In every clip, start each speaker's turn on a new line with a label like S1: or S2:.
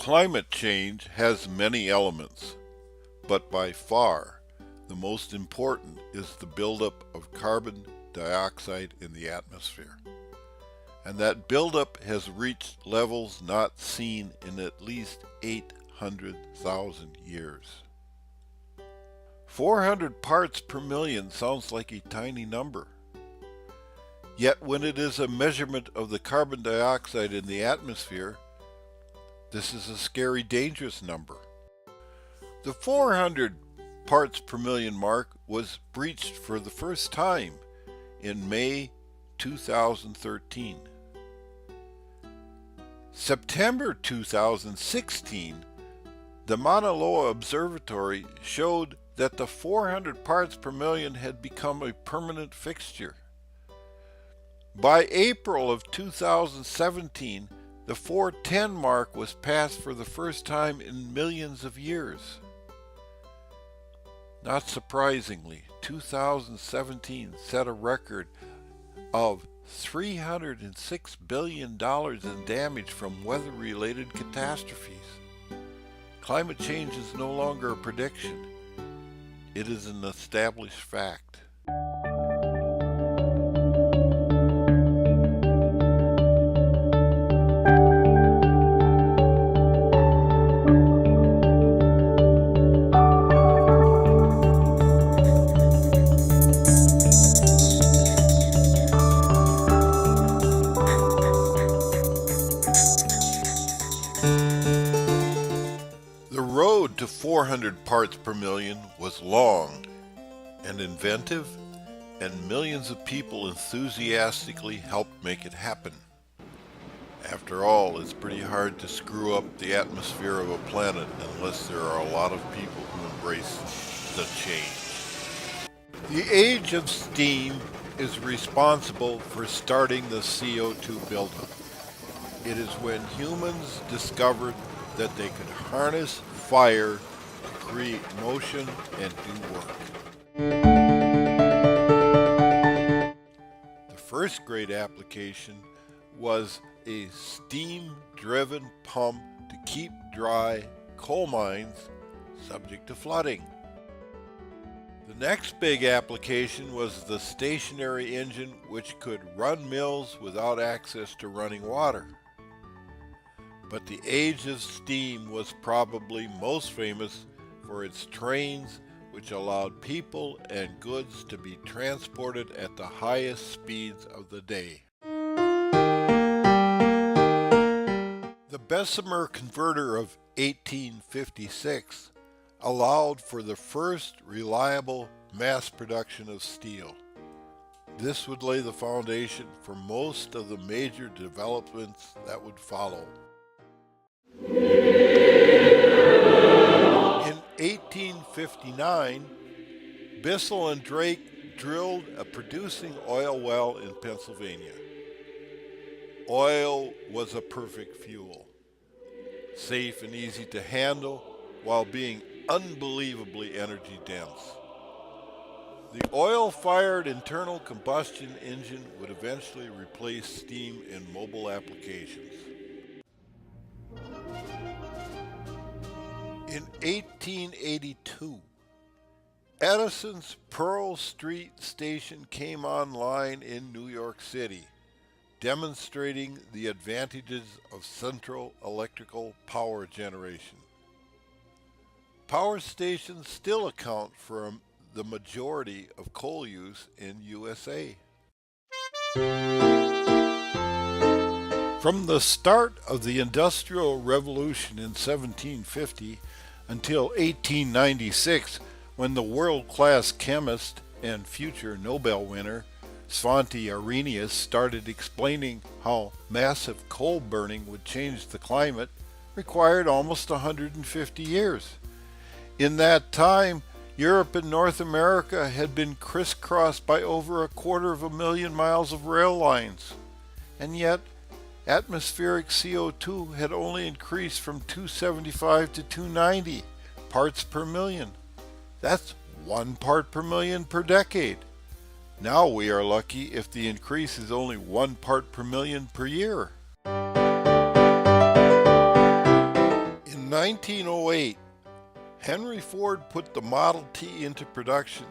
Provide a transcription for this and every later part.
S1: Climate change has many elements, but by far the most important is the buildup of carbon dioxide in the atmosphere. And that buildup has reached levels not seen in at least 800,000 years. 400 parts per million sounds like a tiny number. Yet when it is a measurement of the carbon dioxide in the atmosphere, this is a scary, dangerous number. The 400 parts per million mark was breached for the first time in May 2013. September 2016, the Mauna Loa Observatory showed that the 400 parts per million had become a permanent fixture. By April of 2017, the 410 mark was passed for the first time in millions of years. Not surprisingly, 2017 set a record of $306 billion in damage from weather-related catastrophes. Climate change is no longer a prediction. It is an established fact. The road to 400 parts per million was long and inventive, and millions of people enthusiastically helped make it happen. After all, it's pretty hard to screw up the atmosphere of a planet unless there are a lot of people who embrace the change. The age of steam is responsible for starting the CO2 buildup. It is when humans discovered that they could harness fire to create motion and do work. The first great application was a steam-driven pump to keep dry coal mines subject to flooding. The next big application was the stationary engine, which could run mills without access to running water. But the age of steam was probably most famous for its trains, which allowed people and goods to be transported at the highest speeds of the day. The Bessemer converter of 1856 allowed for the first reliable mass production of steel. This would lay the foundation for most of the major developments that would follow. In 1859, Bissell and Drake drilled a producing oil well in Pennsylvania. Oil was a perfect fuel, safe and easy to handle while being unbelievably energy dense. The oil-fired internal combustion engine would eventually replace steam in mobile applications. In 1882, Edison's Pearl Street Station came online in New York City, demonstrating the advantages of central electrical power generation. Power stations still account for the majority of coal use in USA. From the start of the Industrial Revolution in 1750 until 1896, when the world-class chemist and future Nobel winner Svante Arrhenius started explaining how massive coal burning would change the climate, required almost 150 years. In that time, Europe and North America had been crisscrossed by over 250,000 miles of rail lines, and yet atmospheric CO2 had only increased from 275 to 290 parts per million. That's 1 part per million per decade. Now we are lucky if the increase is only 1 part per million per year. 1908, Henry Ford put the Model T into production,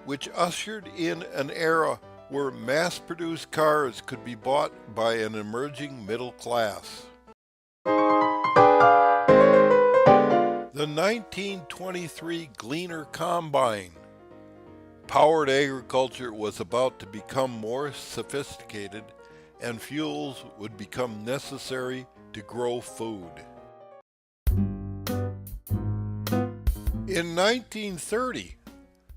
S1: which ushered in an era where mass-produced cars could be bought by an emerging middle class. The 1923 Gleaner Combine. Powered agriculture was about to become more sophisticated, and fuels would become necessary to grow food. In 1930,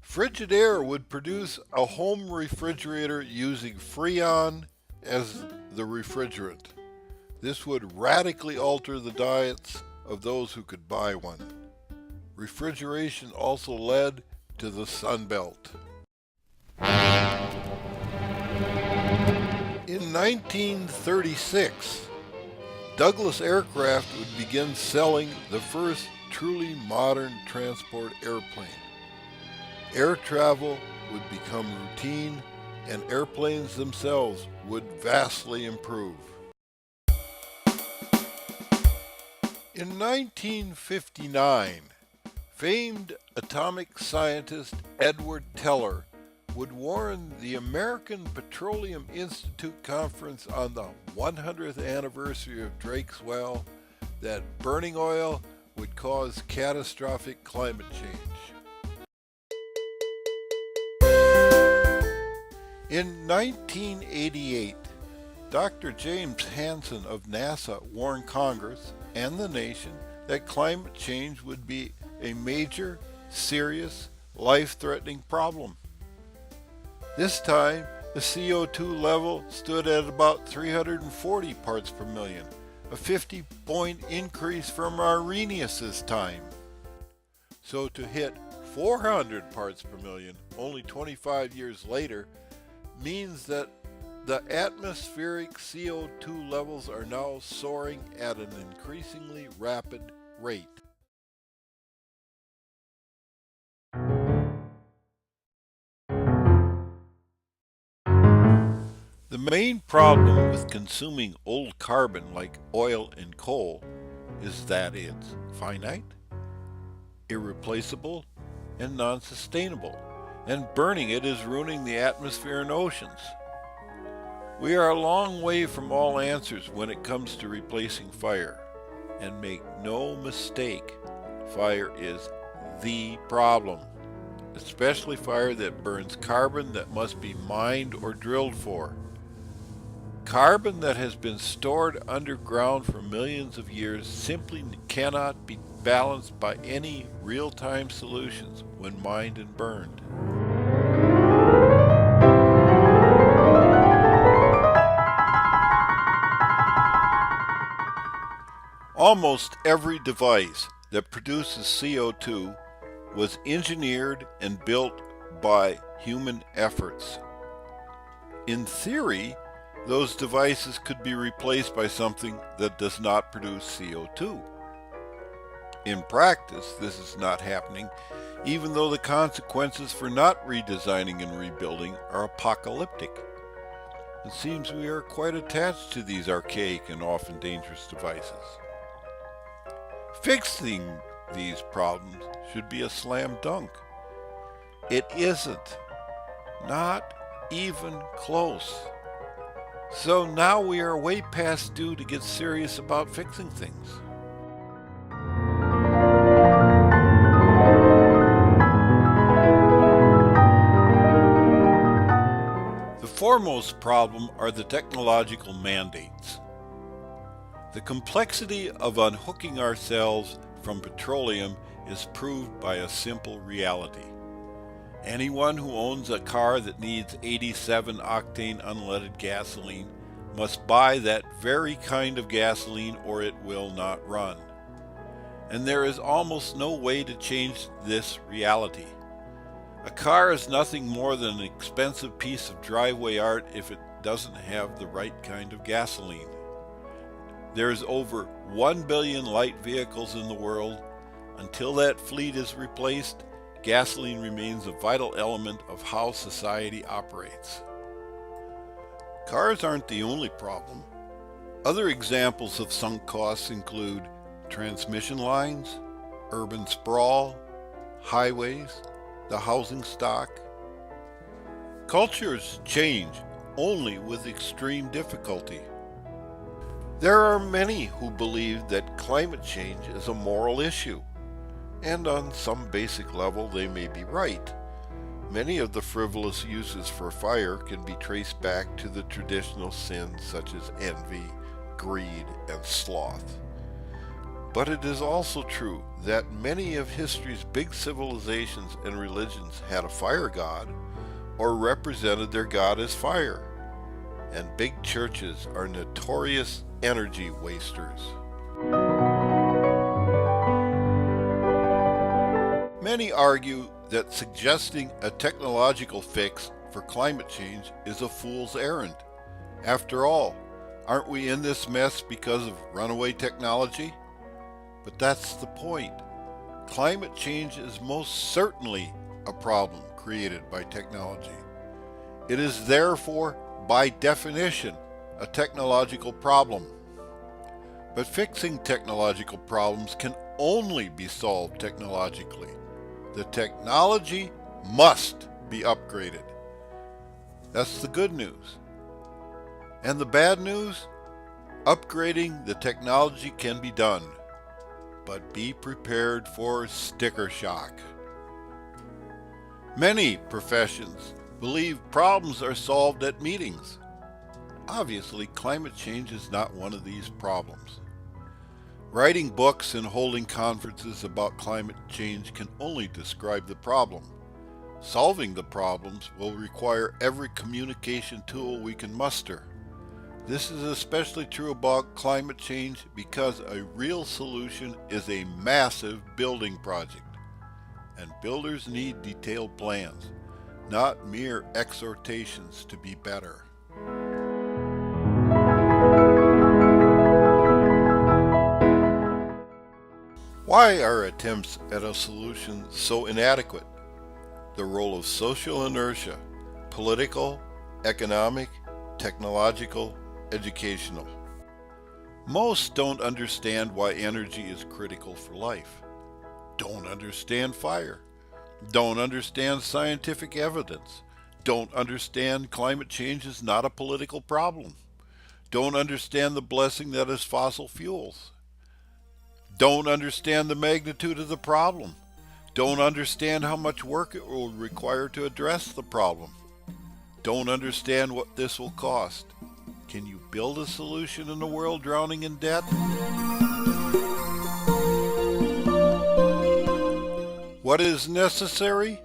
S1: Frigidaire would produce a home refrigerator using Freon as the refrigerant. This would radically alter the diets of those who could buy one. Refrigeration also led to the Sun Belt. In 1936, Douglas Aircraft would begin selling the first truly modern transport airplane. Air travel would become routine, and airplanes themselves would vastly improve. In 1959, famed atomic scientist Edward Teller would warn the American Petroleum Institute conference on the 100th anniversary of Drake's Well that burning oil would cause catastrophic climate change. In 1988, Dr. James Hansen of NASA warned Congress and the nation that climate change would be a major, serious, life-threatening problem. This time, the CO2 level stood at about 340 parts per million, a 50-point increase from Arrhenius's time. So to hit 400 parts per million only 25 years later means that the atmospheric CO2 levels are now soaring at an increasingly rapid rate. The main problem with consuming old carbon like oil and coal is that it's finite, irreplaceable, and non-sustainable, and burning it is ruining the atmosphere and oceans. We are a long way from all answers when it comes to replacing fire, and make no mistake, fire is the problem, especially fire that burns carbon that must be mined or drilled for. Carbon that has been stored underground for millions of years simply cannot be balanced by any real-time solutions when mined and burned. Almost every device that produces CO2 was engineered and built by human efforts. In theory, those devices could be replaced by something that does not produce CO2. In practice, this is not happening, even though the consequences for not redesigning and rebuilding are apocalyptic. It seems we are quite attached to these archaic and often dangerous devices. Fixing these problems should be a slam dunk. It isn't. Not even close. So now we are way past due to get serious about fixing things. The foremost problem are the technological mandates. The complexity of unhooking ourselves from petroleum is proved by a simple reality. Anyone who owns a car that needs 87 octane unleaded gasoline must buy that very kind of gasoline or it will not run. And there is almost no way to change this reality. A car is nothing more than an expensive piece of driveway art if it doesn't have the right kind of gasoline. There is over 1 billion light vehicles in the world. Until that fleet is replaced, gasoline remains a vital element of how society operates. Cars aren't the only problem. Other examples of sunk costs include transmission lines, urban sprawl, highways, the housing stock. Cultures change only with extreme difficulty. There are many who believe that climate change is a moral issue, and on some basic level they may be right. Many of the frivolous uses for fire can be traced back to the traditional sins such as envy, greed, and sloth. But it is also true that many of history's big civilizations and religions had a fire god or represented their god as fire, and big churches are notorious energy wasters. Many argue that suggesting a technological fix for climate change is a fool's errand. After all, aren't we in this mess because of runaway technology? But that's the point. Climate change is most certainly a problem created by technology. It is therefore, by definition, a technological problem. But fixing technological problems can only be solved technologically. The technology must be upgraded. That's the good news. And the bad news? Upgrading the technology can be done, but be prepared for sticker shock. Many professions believe problems are solved at meetings. Obviously, climate change is not one of these problems. Writing books and holding conferences about climate change can only describe the problem. Solving the problems will require every communication tool we can muster. This is especially true about climate change because a real solution is a massive building project, and builders need detailed plans, not mere exhortations to be better. Why are attempts at a solution so inadequate? The role of social inertia, political, economic, technological, educational. Most don't understand why energy is critical for life, don't understand fire, don't understand scientific evidence, don't understand climate change is not a political problem, don't understand the blessing that is fossil fuels, don't understand the magnitude of the problem, don't understand how much work it will require to address the problem, don't understand what this will cost. Can you build a solution in a world drowning in debt? What is necessary?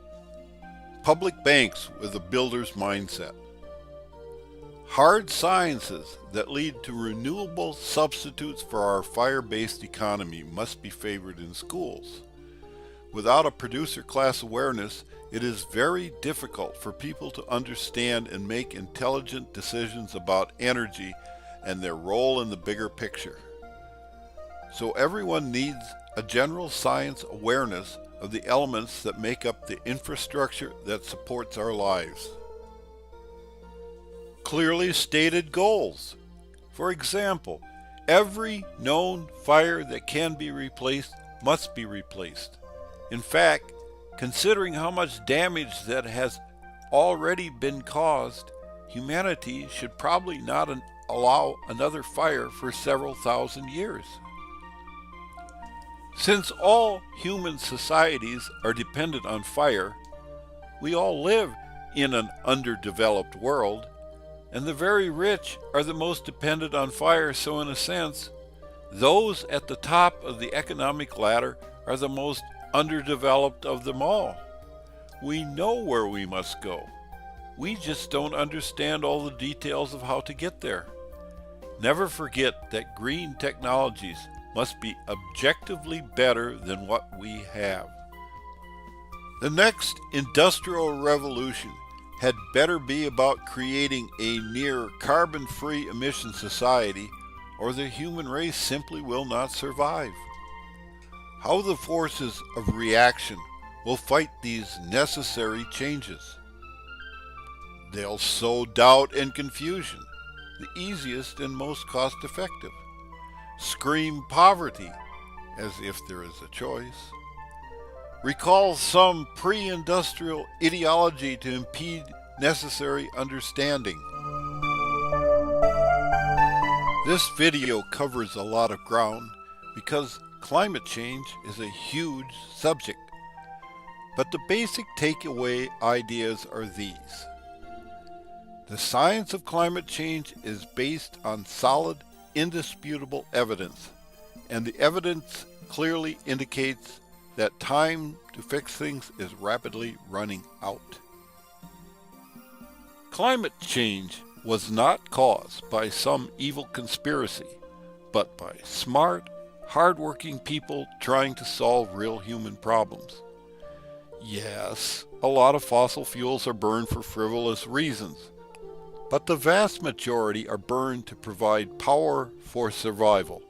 S1: Public banks with a builder's mindset. Hard sciences that lead to renewable substitutes for our fire-based economy must be favored in schools. Without a producer class awareness, it is very difficult for people to understand and make intelligent decisions about energy and their role in the bigger picture. So everyone needs a general science awareness of the elements that make up the infrastructure that supports our lives. Clearly stated goals. For example, every known fire that can be replaced must be replaced. In fact, considering how much damage that has already been caused, humanity should probably not allow another fire for several thousand years. Since all human societies are dependent on fire, we all live in an underdeveloped world, and the very rich are the most dependent on fire, so in a sense, those at the top of the economic ladder are the most underdeveloped of them all. We know where we must go. We just don't understand all the details of how to get there. Never forget that green technologies must be objectively better than what we have. The next industrial revolution had better be about creating a near carbon-free emission society, or the human race simply will not survive. How the forces of reaction will fight these necessary changes? They'll sow doubt and confusion, the easiest and most cost-effective. Scream poverty, as if there is a choice, recalls some pre-industrial ideology to impede necessary understanding. This video covers a lot of ground because climate change is a huge subject. But the basic takeaway ideas are these. The science of climate change is based on solid, indisputable evidence, and the evidence clearly indicates that time to fix things is rapidly running out. Climate change was not caused by some evil conspiracy, but by smart, hard-working people trying to solve real human problems. Yes, a lot of fossil fuels are burned for frivolous reasons, but the vast majority are burned to provide power for survival,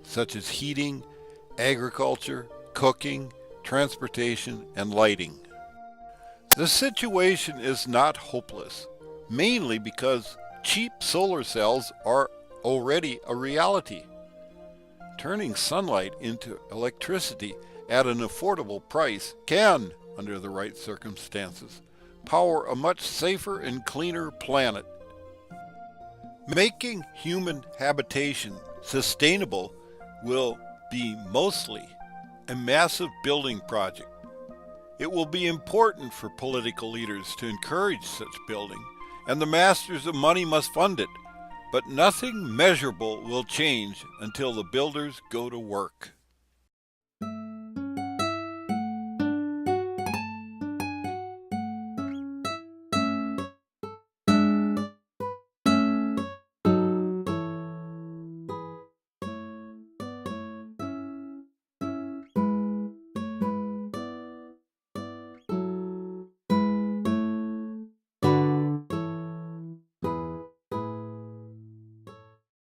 S1: such as heating, agriculture, cooking, transportation, and lighting. The situation is not hopeless, mainly because cheap solar cells are already a reality. Turning sunlight into electricity at an affordable price can, under the right circumstances, power a much safer and cleaner planet. Making human habitation sustainable will be mostly a massive building project. It will be important for political leaders to encourage such building, and the masters of money must fund it. But nothing measurable will change until the builders go to work.